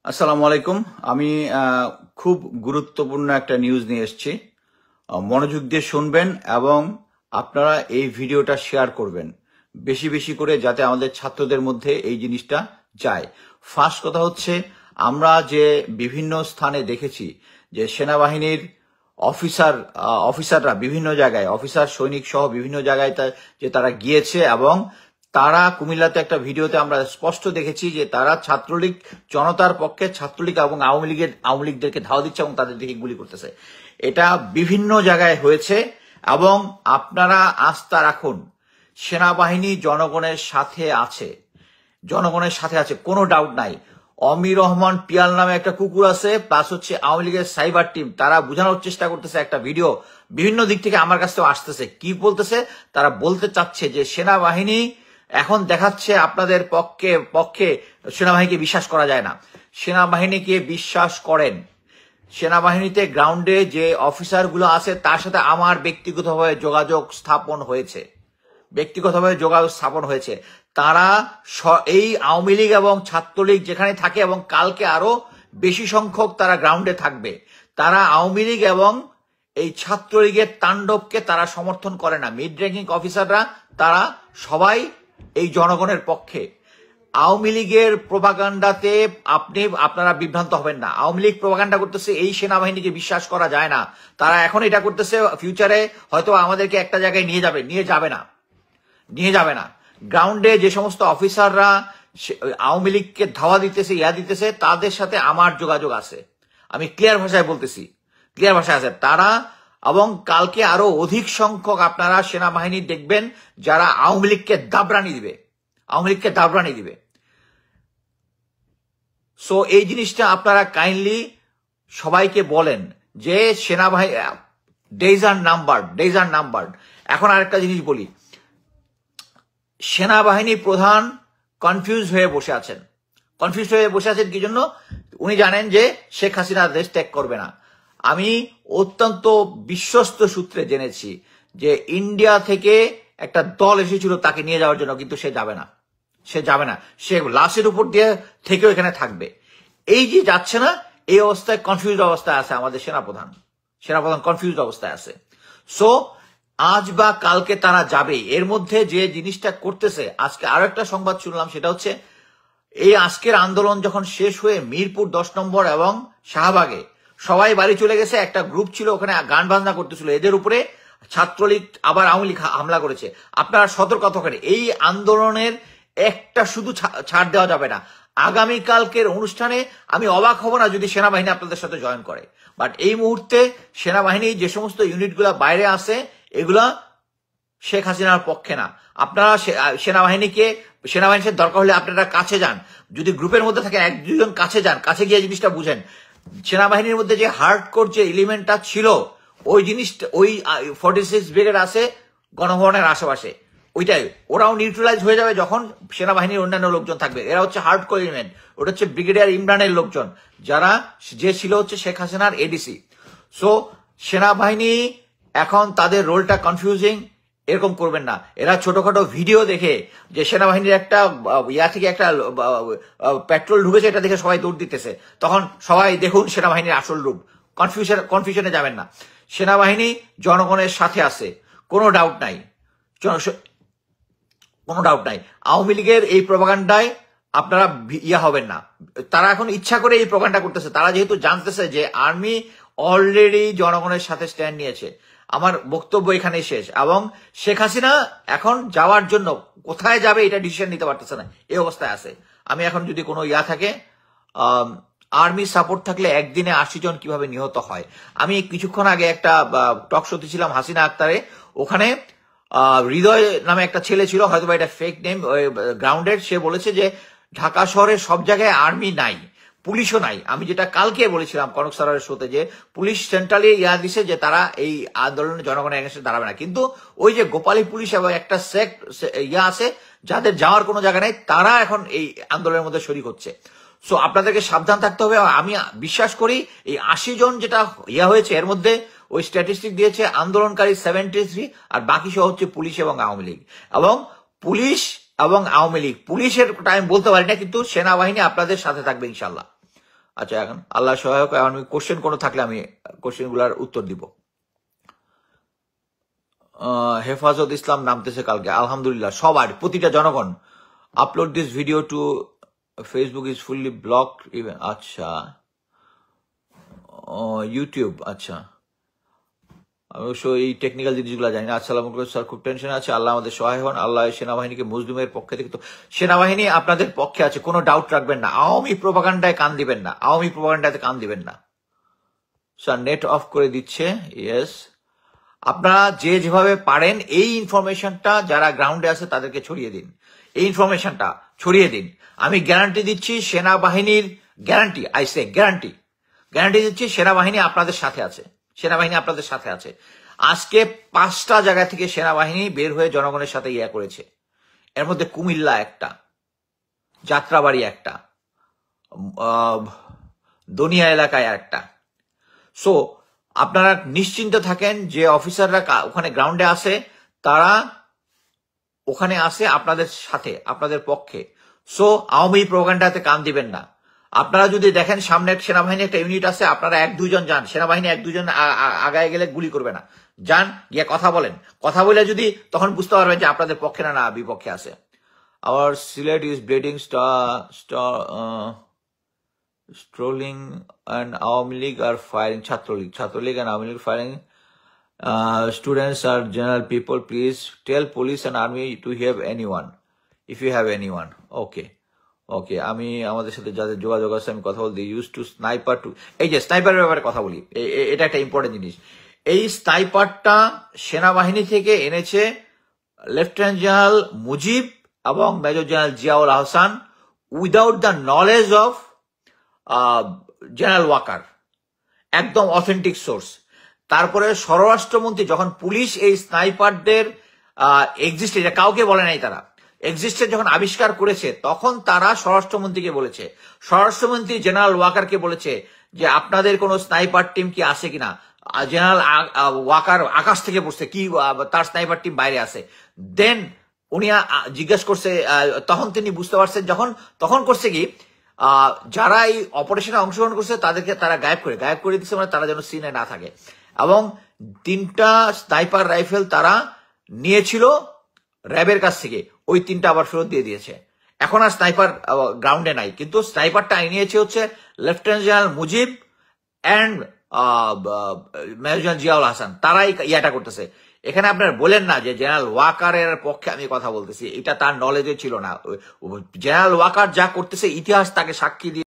আসসালামু আলাইকুম। আমি খুব গুরুত্বপূর্ণ একটা নিউজ নিয়ে এসেছি। মনোযোগ দিয়ে শুনবেন এবং আপনারা এই ভিডিওটা শেয়ার করবেন বেশি বেশি করে, যাতে আমাদের ছাত্রদের মধ্যে এই জিনিসটা যায়। ফার্স্ট কথা হচ্ছে, আমরা যে বিভিন্ন স্থানে দেখেছি যে সেনাবাহিনীর অফিসাররা বিভিন্ন জায়গায়, অফিসার সৈনিক সহ বিভিন্ন জায়গায় যে তারা গিয়েছে এবং তারা কুমিল্লাতে একটা ভিডিওতে আমরা স্পষ্ট দেখেছি যে তারা ছাত্রলীগ জনতার পক্ষে ছাত্রলীগ এবং আওয়ামী লীগদেরকে ধাওয়া দিচ্ছে এবং তাদের দিকে গুলি করতেছে। এটা বিভিন্ন জায়গায় হয়েছে এবং আপনারা আস্থা রাখুন, সেনাবাহিনী জনগণের সাথে আছে, জনগণের সাথে আছে, কোনো ডাউট নাই। অমির রহমান পিয়াল নামে একটা কুকুর আছে, প্লাস হচ্ছে আওয়ামী লীগের সাইবার টিম, তারা বোঝানোর চেষ্টা করতেছে। একটা ভিডিও বিভিন্ন দিক থেকে আমার কাছে আসতেছে, কি বলতেছে, তারা বলতে চাচ্ছে যে সেনাবাহিনী এখন দেখাচ্ছে আপনাদের পক্ষে সেনাবাহিনীকে বিশ্বাস করা যায় না। সেনাবাহিনীকে বিশ্বাস করেন। সেনাবাহিনীতে গ্রাউন্ডে যে অফিসারগুলো আছে তার সাথে আমার ব্যক্তিগতভাবে যোগাযোগ স্থাপন হয়েছে। তারা এই আওয়ামী লীগ এবং ছাত্রলীগ যেখানে থাকে, এবং কালকে আরো বেশি সংখ্যক তারা গ্রাউন্ডে থাকবে, তারা আওয়ামী লীগ এবং এই ছাত্রলীগের তাণ্ডবকে তারা সমর্থন করে না। মিড র্যাঙ্কিং অফিসাররা তারা সবাই এই জনগণের পক্ষে। আওয়ামী লীগের প্রোপাগান্ডাতে আপনারা বিভ্রান্ত হবেন না। আওয়ামী লীগ প্রোপাগান্ডা করতেছে এই সেনাবাহিনীকে বিশ্বাস করা যায় না, তারা এখন এটা করতেছে, ফিউচারে হয়তো আমাদেরকে একটা জায়গায় নিয়ে যাবে না। গ্রাউন্ডে যে সমস্ত অফিসাররা আওয়ামী লীগকে ধাওয়া দিতেছে তাদের সাথে আমার যোগাযোগ আছে, আমি ক্লিয়ার ভাষায় বলতেছি, ক্লিয়ার ভাষায় আছে তারা। এবং কালকে আরো অধিক সংখ্যক আপনারা সেনাবাহিনী দেখবেন যারা আওয়ামী লীগকে দাবরানি দিবে। সো এই জিনিসটা আপনারা কাইন্ডলি সবাইকে বলেন যে সেনাবাহিনী ডেজ আর নাম্বার। এখন আরেকটা জিনিস বলি, সেনাবাহিনী প্রধান কনফিউজ হয়ে বসে আছেন কি জন্য? উনি জানেন যে শেখ হাসিনা দেশ ত্যাগ করবে না। আমি অত্যন্ত বিশ্বস্ত সূত্রে জেনেছি যে ইন্ডিয়া থেকে একটা দল এসেছিল তাকে নিয়ে যাওয়ার জন্য, কিন্তু সে যাবে না। সে লাশের উপর দিয়ে থেকেও এখানে থাকবে। এই যে যাচ্ছে না, এই অবস্থায় কনফিউজ অবস্থায় আছে আমাদের সেনাপ্রধান কনফিউজ অবস্থায় আছে। সো আজ বা কালকে তারা যাবে। এর মধ্যে যে জিনিসটা করতেছে, আজকে আরো একটা সংবাদ শুনলাম, সেটা হচ্ছে এই আজকের আন্দোলন যখন শেষ হয়ে মিরপুর 10 নম্বর এবং শাহবাগে সবাই বাড়ি চলে গেছে, একটা গ্রুপ ছিল ওখানে গান বাজনা করতেছিল, এদের উপরে ছাত্রলীগ আবার আওয়ামী লীগ হামলা করেছে। আপনারা সতর্ক থাকেন, এই আন্দোলনের একটা শুধু ছাড় দেওয়া যাবে না। আগামীকালকের অনুষ্ঠানে আমি অবাক হব না যদি সেনাবাহিনী আপনাদের সাথে জয়েন করে। বাট এই মুহূর্তে সেনাবাহিনী যে সমস্ত ইউনিটগুলা বাইরে আছে, এগুলা শেখ হাসিনার পক্ষে না। আপনারা সেনাবাহিনীর দরকার হলে আপনারা কাছে যান, যদি গ্রুপের মধ্যে থাকে 1-2 জন কাছে যান, কাছে গিয়ে জিনিসটা বুঝেন। সেনাবাহিনীর মধ্যে যে হার্ডকোর যে এলিমেন্টটা ছিল, ওই জিনিসটা ওই 46 ব্রিগেড আছে গণভবনের আশেপাশে, ওইটাই ওরাও নিউট্রালাইজ হয়ে যাবে যখন সেনাবাহিনীর অন্যান্য লোকজন থাকবে। এরা হচ্ছে হার্ডকোর এলিমেন্ট। ওটা হচ্ছে ব্রিগেডিয়ার ইমরানের লোকজন, যে ছিল হচ্ছে শেখ হাসিনার এডিসি। সো সেনাবাহিনী এখন তাদের রোলটা কনফিউজিং, এরকম করবেন না। এরা ছোটখাটো ভিডিও দেখে যে সেনাবাহিনীর একটা থেকে একটা পেট্রোল ঢুকেছে, এটা দেখে সবাই দৌড় দিতেছে, তখন সবাই দেখুন সেনাবাহিনীর আসল রূপ। কনফিউশনে যাবেন না। সেনাবাহিনী জনগণের সাথে আছে, কোনো ডাউট নাই। আওয়ামী লীগের এই প্রপাগান্ডায় আপনারা হবেন না। তারা এখন ইচ্ছা করে এই প্রপাগান্ডা করতেছে, তারা যেহেতু জানতেছে যে আর্মি অলরেডি জনগণের সাথে স্ট্যান্ড নিয়েছে। আমার বক্তব্য এখানে শেষ। এবং শেখ হাসিনা এখন যাওয়ার জন্য কোথায় যাবে এটা ডিসিশন নিতে পারতেছে না, এই অবস্থায় আছে। আমি এখন যদি কোনো থাকে আর্মি সাপোর্ট থাকলে একদিনে 80 জন কিভাবে নিহত হয়। আমি কিছুক্ষণ আগে একটা টক শোতে ছিলাম হাসিনা আক্তারে, ওখানে হৃদয় নামে একটা ছেলে ছিল, হয়তো এটা ফেক নেম, গ্রাউন্ডেড। সে বলেছে যে ঢাকা শহরের সব জায়গায় আর্মি নাই, পুলিশও নাই। আমি যেটা কালকে বলেছিলাম কনক সারের শোতে, যে পুলিশ সেন্ট্রালি দিছে যে তারা এই আন্দোলনে জনগণের এগেইনস্টে দাঁড়াবে না, কিন্তু ওই যে গোপালী পুলিশ এবং একটা সেক্ট আছে যাদের যাওয়ার কোনো জায়গা নেই, তারা এখন এই আন্দোলনের মধ্যে শরিক হচ্ছে। সো আপনাদেরকে সাবধান থাকতে হবে। আমি বিশ্বাস করি এই 80 জন যেটা হয়েছে, এর মধ্যে ওই স্ট্যাটিস্টিক দিয়েছে আন্দোলনকারী 73, আর বাকি সহ হচ্ছে পুলিশ এবং আওয়ামী লীগ। এবং পুলিশের টাইম বলতে পারি না, কিন্তু সেনাবাহিনী আপনাদের সাথে থাকবে ইনশাল্লাহ। আচ্ছা, এখন আল্লাহ সহায়ক, এখন আমি কোশ্চেন কোনো থাকলে আমি কোশ্চেন গুলার উত্তর দিব। হেফাজত ইসলাম নামতেছে কালকে, আলহামদুলিল্লাহ। সবার, প্রতিটা জনগণ। Upload this video to Facebook is fully block even. আচ্ছা, ইউটিউব। আচ্ছা, অবশ্য এই টেকনিক্যাল জিনিসগুলো জানি না। আসসালামু আলাইকুম স্যার, খুব টেনশন আছে, আল্লাহ আমাদের সহায় হন। আল্লাহ সেনাবাহিনীকে মজলুমের পক্ষে থেকে, তো সেনাবাহিনী আপনাদের পক্ষে আছে, কোনো ডাউট রাখবেন না। আওয়ামী প্রোপাগান্ডায় কান দিবেন না, আওয়ামী প্রোপাগান্ডাতে কান দিবেন না। স্যার নেট অফ করে দিচ্ছে, ইয়েস। আপনারা যে যেভাবে পারেন এই ইনফরমেশনটা যারা গ্রাউন্ডে আছে তাদেরকে ছড়িয়ে দিন, এই ইনফরমেশনটা ছড়িয়ে দিন। আমি গ্যারান্টি দিচ্ছি সেনাবাহিনীর, গ্যারান্টি, আই সে গ্যারান্টি দিচ্ছি, সেনাবাহিনী আপনাদের সাথে আছে, সেনাবাহিনী আপনাদের সাথে আছে। আজকে 5টা জায়গা থেকে সেনাবাহিনী বের হয়ে জনগণের সাথে ইয়া করেছে। এর মধ্যে কুমিল্লা একটা, যাত্রাবাড়ি একটা, দনিয়া এলাকায় একটা। সো আপনারা নিশ্চিন্ত থাকেন যে অফিসাররা ওখানে গ্রাউন্ডে আছে, তারা ওখানে আছে আপনাদের সাথে, আপনাদের পক্ষে। সো আওয়ামী প্রোপাগান্ডাতে কান দিবেন না। আপনারা যদি দেখেন সামনে সেনাবাহিনী একটা ইউনিট আছে, আপনারা 1-2 জন যান, সেনাবাহিনী 1-2 জন আগায় গেলে গুলি করবে না, যান, গিয়ে কথা বলেন। কথা বলে যদি তখন বুঝতে পারবেন যে আপনাদের পক্ষে না বিপক্ষে আছে। Our Sylhet is bleeding strolling and Awami League are firing, Chhatro League and Awami League firing. Students are general people. Please tell police and army to have anyone, if you have anyone. Okay, আমি আমাদের সাথে যাদের যোগাযোগ আছে আমি কথা বলতে, use to sniper two, এই যে স্নাইপারের ব্যাপারে কথা বলি, এটা একটা ইম্পর্টেন্ট জিনিস। এই স্নাইপারটা সেনাবাহিনী থেকে এনেছে লেফটেন্যান্ট জেনারেল মুজিব এবং major general Ziaul Ahsan, without the knowledge of general Waker, একদম অথেন্টিক সোর্স। তারপরে স্বরাষ্ট্রমন্ত্রী যখন পুলিশ এই স্নাইপারদের এক্সিস্ট, এটা কাউকে বলে নাই, তারা এক্সিস্টেড যখন আবিষ্কার করেছে তখন তারা স্বরাষ্ট্রমন্ত্রীকে বলেছে, স্বরাষ্ট্রমন্ত্রী জেনারেল ওয়াকারকে বলেছে যে আপনাদের কোনো স্নাইপার টিম কি আছে কিনা। জেনারেল ওয়াকার আকাশ থেকে পড়ছে কি তার স্নাইপার টিম বাইরে আছে। দেন উনি জিজ্ঞেস করছে, তখন তিনি বুঝতে পারছেন, তখন করছে কি, যারা এই অপারেশনে অংশগ্রহণ করছে তাদেরকে তারা গায়েব করে দিচ্ছে, মানে তারা যেন সিনে না থাকে। এবং 3টা স্নাইপার রাইফেল তারা নিয়েছিল র্যাবের কাছ থেকে, ওই 3টা আবার ফেরত দিয়ে দিয়েছে। এখন আর স্নাইপার গ্রাউন্ডে নাই, কিন্তু স্নাইপারটা নিয়েছে হচ্ছে lieutenant general Mujib and major general Ziaul Hasan, তারাই ইয়াটা করতেছে। এখানে আপনারা বলেন না যে জেনারেল ওয়াকারের পক্ষে আমি কথা বলতেছি, এটা তার নলেজে ছিল না। জেনারেল ওয়াকার যা করতেছে ইতিহাস তাকে সাক্ষী দিয়ে